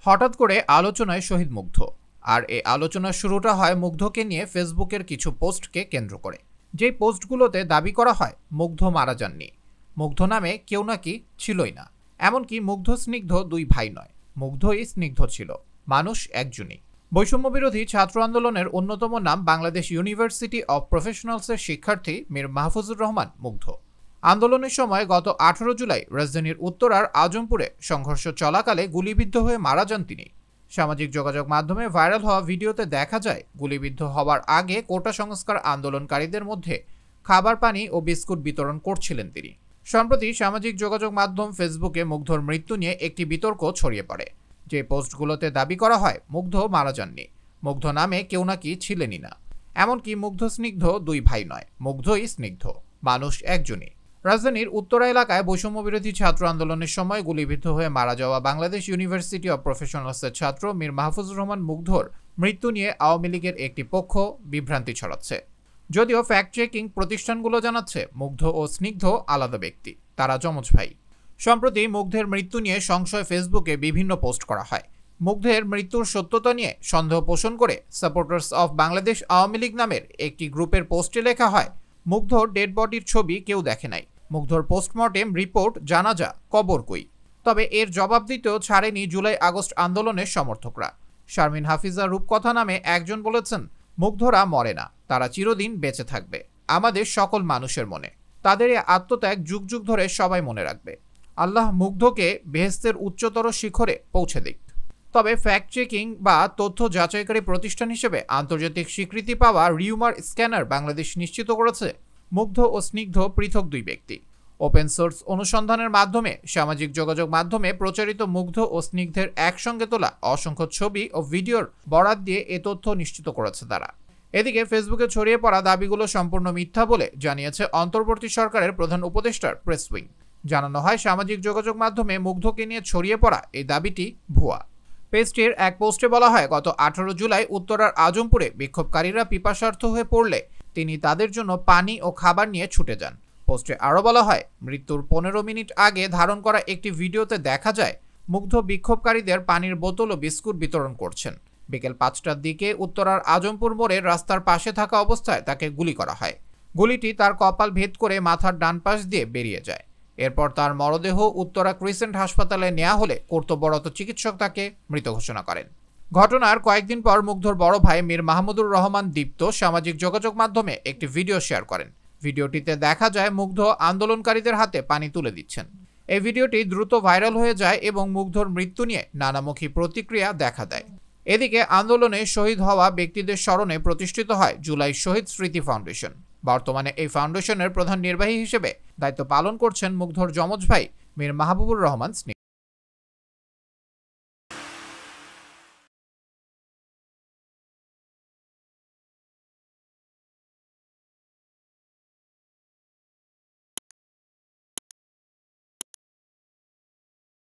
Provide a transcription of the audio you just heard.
হঠাৎ করে আলোচনায় শহীদ মুগ্ধ। আর এই আলোচনার শুরুটা হয় মুগ্ধকে নিয়ে ফেসবুকের কিছু পোস্টকে কেন্দ্র করে। যেই পোস্টগুলোতে দাবি করা হয় মুগ্ধ মারা যাননি, মুগ্ধ নামে কেউ নাকি ছিলই না, এমনকি মুগ্ধ স্নিগ্ধ দুই ভাই নয়, মুগ্ধই স্নিগ্ধ ছিল, মানুষ একজনই। বৈষম্য বিরোধী ছাত্র আন্দোলনের অন্যতম নাম বাংলাদেশ ইউনিভার্সিটি অব প্রফেশনালসের শিক্ষার্থী মীর মাহফুজুর রহমান মুগ্ধ। আন্দোলনের সময় গত 18 জুলাই রাজধানীর উত্তরার আজমপুরে সংঘর্ষ চলাকালে গুলিবিদ্ধ হয়ে মারা যান তিনি। সামাজিক যোগাযোগ মাধ্যমে ভাইরাল হওয়া ভিডিওতে দেখা যায় গুলিবিদ্ধ হওয়ার আগে কোটা সংস্কার আন্দোলনকারীদের মধ্যে খাবার, পানি ও বিস্কুট বিতরণ করছিলেন তিনি। সম্প্রতি সামাজিক যোগাযোগ মাধ্যম ফেসবুকে মুগ্ধর মৃত্যু নিয়ে একটি বিতর্ক ছড়িয়ে পড়ে। যে পোস্টগুলোতে দাবি করা হয় মুগ্ধ মারা যাননি, মুগ্ধ নামে কেউ নাকি ছিলেনই না, এমনকি মুগ্ধ স্নিগ্ধ দুই ভাই নয়, মুগ্ধই স্নিগ্ধ, মানুষ একজনই। রাজধানীর উত্তরা এলাকায় বৈষম্য বিরোধী ছাত্র আন্দোলনের সময় গুলিবিদ্ধ হয়ে মারা যাওয়া বাংলাদেশ ইউনিভার্সিটি অব প্রফেশনালসের ছাত্র মীর মাহফুজুর রহমান মুগ্ধর মৃত্যু নিয়ে আওয়ামী লীগের একটি পক্ষ বিভ্রান্তি ছড়াচ্ছে। যদিও ফ্যাক্ট চেকিং প্রতিষ্ঠানগুলো জানাচ্ছে মুগ্ধ ও স্নিগ্ধ আলাদা ব্যক্তি, তারা যমজ ভাই। সম্প্রতি মুগ্ধের মৃত্যু নিয়ে সংশয় ফেসবুকে বিভিন্ন পোস্ট করা হয়। মুগ্ধের মৃত্যুর সত্যতা নিয়ে সন্দেহ পোষণ করে সাপোর্টার্স অফ বাংলাদেশ আওয়ামী লীগ নামের একটি গ্রুপের পোস্টে লেখা হয়, মুগ্ধর ডেড বডির ছবি কেউ দেখে নাই, মুগ্ধর পোস্টমর্টেম রিপোর্ট জানাজা কবর কই। তবে এর জবাব দিতেও ছাড়েনি জুলাই আগস্ট আন্দোলনের সমর্থকরা। শারমিন হাফিজা রূপকথা নামে একজন বলেছেন, মুগ্ধরা মরে না, তারা চিরদিন বেঁচে থাকবে আমাদের সকল মানুষের মনে। তাদের এই আত্মত্যাগ যুগ যুগ ধরে সবাই মনে রাখবে। আল্লাহ মুগ্ধকে বেহেশতের উচ্চতর শিখরে পৌঁছে দিক। তবে ফ্যাক্ট চেকিং বা তথ্য যাচাইকারী প্রতিষ্ঠান হিসেবে আন্তর্জাতিক স্বীকৃতি পাওয়া রিউমার স্ক্যানার বাংলাদেশ নিশ্চিত করেছে মুগ্ধ ও স্নিগ্ধ পৃথক দুই ব্যক্তি। ওপেন সোর্স অনুসন্ধানের মাধ্যমে সামাজিক যোগাযোগ মাধ্যমে প্রচারিত মুগ্ধ ও স্নিগ্ধের একসঙ্গে তোলা অসংখ্য ছবি ও ভিডিওর বরাত দিয়ে এ তথ্য নিশ্চিত করেছে তারা। এদিকে ফেসবুকে ছড়িয়ে পড়া দাবিগুলো সম্পূর্ণ মিথ্যা বলে জানিয়েছে অন্তর্বর্তী সরকারের প্রধান উপদেষ্টার প্রেস উইং। জানানো হয়, সামাজিক যোগাযোগ মাধ্যমে মুগ্ধকে নিয়ে ছড়িয়ে পড়া এই দাবিটি ভুয়া। পেজটির এক পোস্টে বলা হয়, গত 18 জুলাই উত্তরার আজমপুরে বিক্ষোভকারীরা পিপাসার্থ হয়ে পড়লে তিনি তাদের জন্য পানি ও খাবার নিয়ে ছুটে যান। পোস্টে আরও বলা হয়, মৃত্যুর 15 মিনিট আগে ধারণ করা একটি ভিডিওতে দেখা যায় মুগ্ধ বিক্ষোভকারীদের পানির বোতল ও বিস্কুট বিতরণ করছেন। বিকেল 5টার দিকে উত্তরার আজমপুর মোড়ে রাস্তার পাশে থাকা অবস্থায় তাকে গুলি করা হয়। গুলিটি তার কপাল ভেদ করে মাথার ডান পাশ দিয়ে বেরিয়ে যায়। এরপর তার মরদেহ উত্তরা ক্রিসেন্ট হাসপাতালে নেওয়া হলে কর্তব্যরত চিকিৎসক তাকে মৃত ঘোষণা করেন। ঘটনার কয়েকদিন পর মুগ্ধর বড় ভাই মীর মাহমুদুর রহমান দীপ্ত সামাজিক যোগাযোগ মাধ্যমে একটি ভিডিও শেয়ার করেন। ভিডিওটিতে দেখা যায় মুগ্ধ আন্দোলনকারীদের হাতে পানি তুলে দিচ্ছেন। এই ভিডিওটি দ্রুত ভাইরাল হয়ে যায় এবং মুগ্ধর মৃত্যু নিয়ে নানামুখী প্রতিক্রিয়া দেখা দেয়। এদিকে আন্দোলনে শহীদ হওয়া ব্যক্তিদের স্মরণে প্রতিষ্ঠিত হয় জুলাই শহীদ স্মৃতি ফাউন্ডেশন। বর্তমানে এই ফাউন্ডেশনের প্রধান নির্বাহী হিসেবে দায়িত্ব পালন করছেন মুগ্ধর যমজ ভাই মীর মাহবুবুর রহমান স্নিগ্ধ।